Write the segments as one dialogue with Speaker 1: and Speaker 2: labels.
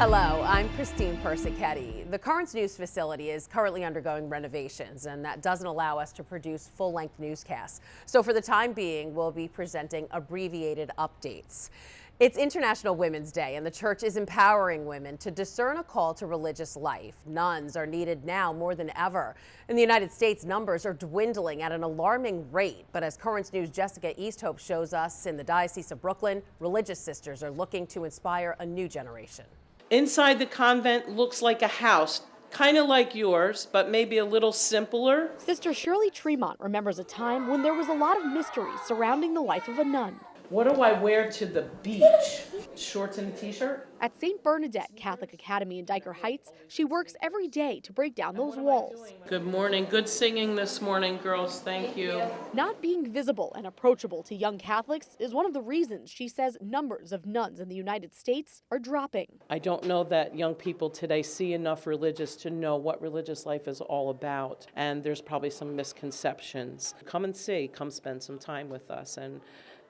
Speaker 1: Hello, I'm Christine Persichetti. The Currents News facility is currently undergoing renovations, and that doesn't allow us to produce full-length newscasts. So for the time being, we'll be presenting abbreviated updates. It's International Women's Day, and the church is empowering women to discern a call to religious life. Nuns are needed now more than ever. In the United States, numbers are dwindling at an alarming rate. But as Currents News' Jessica Easthope shows us, in the Diocese of Brooklyn, religious sisters are looking to inspire a new generation.
Speaker 2: Inside the convent looks like a house, kind of like yours, but maybe a little simpler.
Speaker 3: Sister Shirley Tremont remembers a time when there was a lot of mystery surrounding the life of a nun.
Speaker 2: What do I wear to the beach? Shorts and a t-shirt?
Speaker 3: At St. Bernadette Catholic Academy in Diker Heights, she works every day to break down those walls.
Speaker 2: Good morning. Good singing this morning, girls. Thank you.
Speaker 3: Not being visible and approachable to young Catholics is one of the reasons she says numbers of nuns in the United States are dropping.
Speaker 2: I don't know that young people today see enough religious to know what religious life is all about. And there's probably some misconceptions. Come and see. Come spend some time with us, and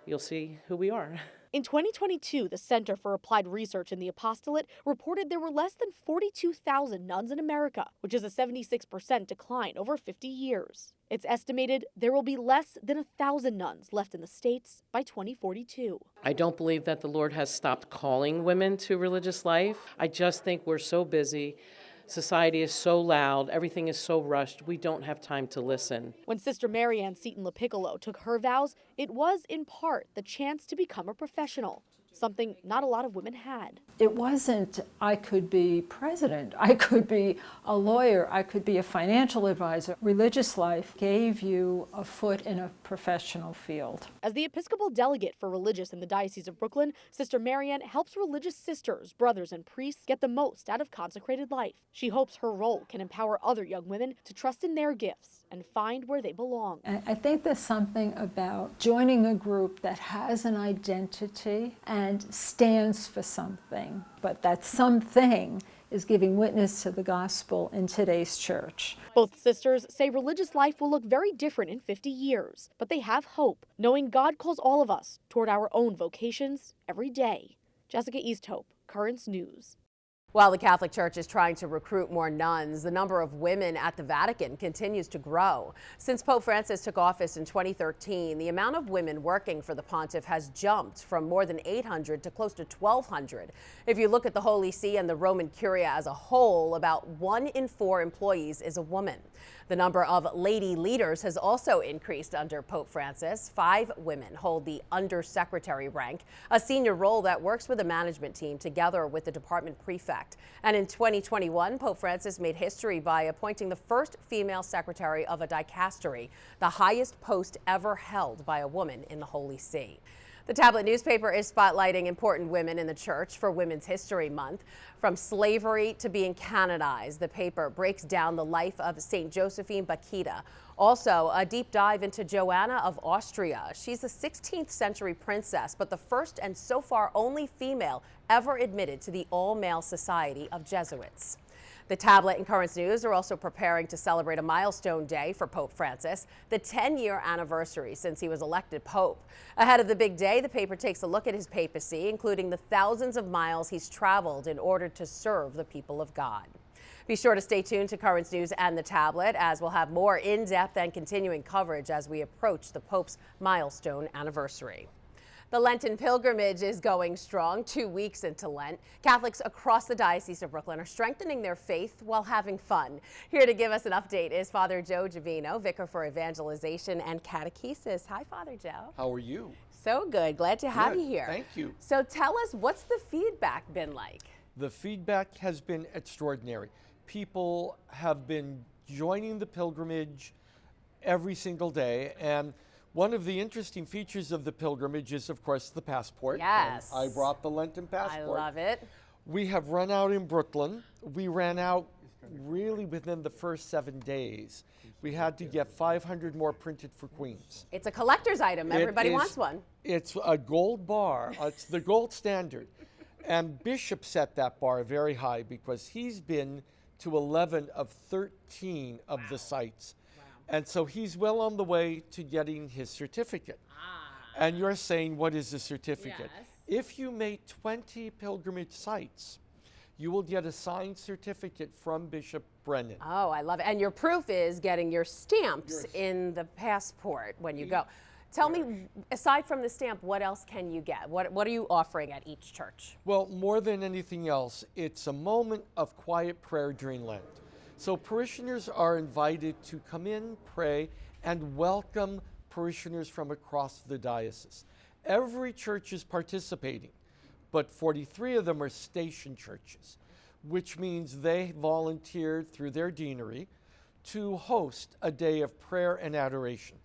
Speaker 2: you'll see who we are.
Speaker 3: In 2022, the Center for Applied Research in the Apostolate reported there were less than 42,000 nuns in America, which is a 76% decline over 50 years. It's estimated there will be less than 1,000 nuns left in the States by 2042.
Speaker 2: I don't believe that the Lord has stopped calling women to religious life. I just think we're so busy. Society is so loud, everything is so rushed, we don't have time to listen.
Speaker 3: When Sister Marianne Seton LaPiccolo took her vows, it was in part the chance to become a professional, something not a lot of women had.
Speaker 4: It wasn't, I could be president, I could be a lawyer, I could be a financial advisor. Religious life gave you a foot in a professional field.
Speaker 3: As the Episcopal delegate for religious in the Diocese of Brooklyn, Sister Marianne helps religious sisters, brothers, and priests get the most out of consecrated life. She hopes her role can empower other young women to trust in their gifts and find where they belong.
Speaker 4: And I think there's something about joining a group that has an identity and stands for something, but that something is giving witness to the gospel in today's church.
Speaker 3: Both sisters say religious life will look very different in 50 years, but they have hope, knowing God calls all of us toward our own vocations every day. Jessica Easthope, Currents News.
Speaker 1: While the Catholic Church is trying to recruit more nuns, the number of women at the Vatican continues to grow. Since Pope Francis took office in 2013, the amount of women working for the pontiff has jumped from more than 800 to close to 1,200. If you look at the Holy See and the Roman Curia as a whole, about 1 in 4 employees is a woman. The number of lady leaders has also increased under Pope Francis. 5 women hold the undersecretary rank, a senior role that works with a management team together with the department prefect. And in 2021, Pope Francis made history by appointing the first female secretary of a dicastery, the highest post ever held by a woman in the Holy See. The tablet newspaper is spotlighting important women in the church for Women's History Month. From slavery to being canonized, the paper breaks down the life of St. Josephine Bakhita. Also, a deep dive into Joanna of Austria. She's a 16th century princess, but the first and so far only female ever admitted to the all-male Society of Jesuits. The tablet and Currents News are also preparing to celebrate a milestone day for Pope Francis, the 10-year anniversary since he was elected Pope. Ahead of the big day, the paper takes a look at his papacy, including the thousands of miles he's traveled in order to serve the people of God. Be sure to stay tuned to Currents News and the tablet, as we'll have more in-depth and continuing coverage as we approach the Pope's milestone anniversary. The Lenten Pilgrimage is going strong 2 weeks into Lent. Catholics across the Diocese of Brooklyn are strengthening their faith while having fun. Here to give us an update is Father Joe Givino, Vicar for Evangelization and Catechesis. Hi, Father Joe.
Speaker 5: How are you?
Speaker 1: So good. Glad to have you here.
Speaker 5: Thank you.
Speaker 1: So tell us, what's the feedback been like?
Speaker 5: The feedback has been extraordinary. People have been joining the pilgrimage every single day, and one of the interesting features of the pilgrimage is, of course, the passport.
Speaker 1: Yes.
Speaker 5: And I brought the Lenten passport.
Speaker 1: I love it.
Speaker 5: We have run out in Brooklyn. We ran out really within the first 7 days. We had to get 500 more printed for Queens.
Speaker 1: It's a collector's item. Everybody wants one.
Speaker 5: It's a gold bar. It's the gold standard. And Bishop set that bar very high because he's been to 11 of 13 of the sites. And so he's well on the way to getting his certificate. And you're saying, what is a certificate?
Speaker 1: Yes.
Speaker 5: If you made 20 pilgrimage sites, you will get a signed certificate from Bishop Brennan.
Speaker 1: Oh, I love it. And your proof is getting your stamps in the passport when you go. Tell me, aside from the stamp, what else can you get? What are you offering at each church?
Speaker 5: Well, more than anything else, it's a moment of quiet prayer during Lent. So parishioners are invited to come in, pray, and welcome parishioners from across the diocese. Every church is participating, but 43 of them are station churches, which means they volunteered through their deanery to host a day of prayer and adoration.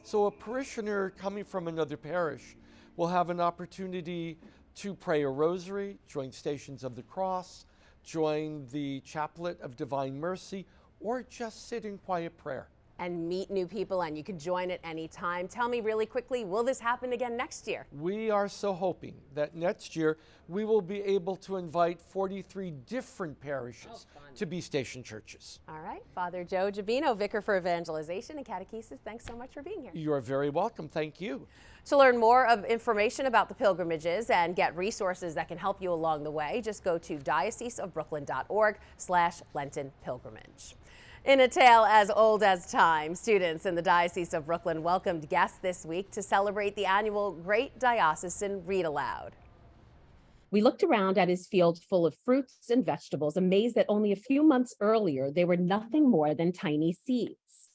Speaker 5: So a parishioner coming from another parish will have an opportunity to pray a rosary, join Stations of the Cross, join the Chaplet of Divine Mercy, or just sit in quiet prayer.
Speaker 1: And meet new people, and you can join at any time. Tell me really quickly, will this happen again next year?
Speaker 5: We are so hoping that next year we will be able to invite 43 different parishes to be station churches.
Speaker 1: All right, Father Joe Givino, Vicar for Evangelization and Catechesis, thanks so much for being here.
Speaker 5: You are very welcome. Thank you.
Speaker 1: To learn more of information about the pilgrimages and get resources that can help you along the way, just go to dioceseofbrooklyn.org/Lenten Pilgrimage. In a tale as old as time, students in the Diocese of Brooklyn welcomed guests this week to celebrate the annual Great Diocesan Read Aloud.
Speaker 6: We looked around at his field full of fruits and vegetables, amazed that only a few months earlier, they were nothing more than tiny seeds.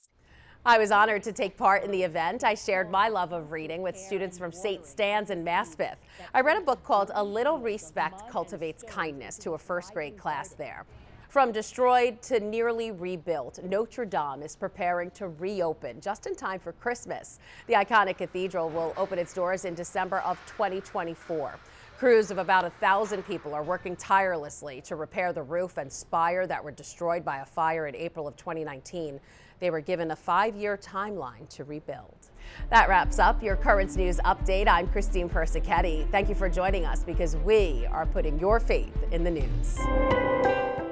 Speaker 1: I was honored to take part in the event. I shared my love of reading with students from St. Stan's in Maspeth. I read a book called A Little Respect Cultivates Kindness to a first grade class there. From destroyed to nearly rebuilt, Notre Dame is preparing to reopen just in time for Christmas. The iconic cathedral will open its doors in December of 2024. Crews of about 1,000 people are working tirelessly to repair the roof and spire that were destroyed by a fire in April of 2019. They were given a 5-year timeline to rebuild. That wraps up your Currents News update. I'm Christine Persichetti. Thank you for joining us because we are putting your faith in the news.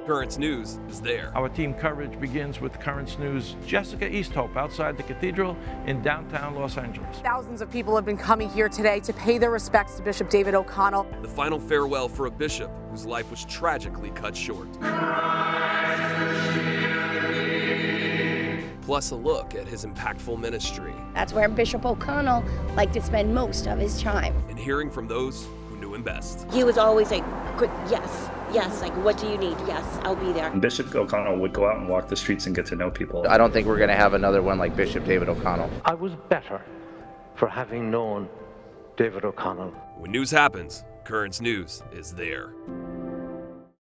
Speaker 7: Currents News is there.
Speaker 8: Our team coverage begins with Currents News' Jessica Easthope outside the cathedral in downtown Los Angeles.
Speaker 9: Thousands of people have been coming here today to pay their respects to Bishop David O'Connell.
Speaker 7: The final farewell for a bishop whose life was tragically cut short. Plus a look at his impactful ministry.
Speaker 10: That's where Bishop O'Connell liked to spend most of his time.
Speaker 7: And hearing from those who knew him best.
Speaker 10: He was always like, good, yes, like what do you need? Yes, I'll be there.
Speaker 11: Bishop O'Connell would go out and walk the streets and get to know people.
Speaker 12: I don't think we're going to have another one like Bishop David O'Connell.
Speaker 13: I was better for having known David O'Connell.
Speaker 7: When news happens, Currents News is there.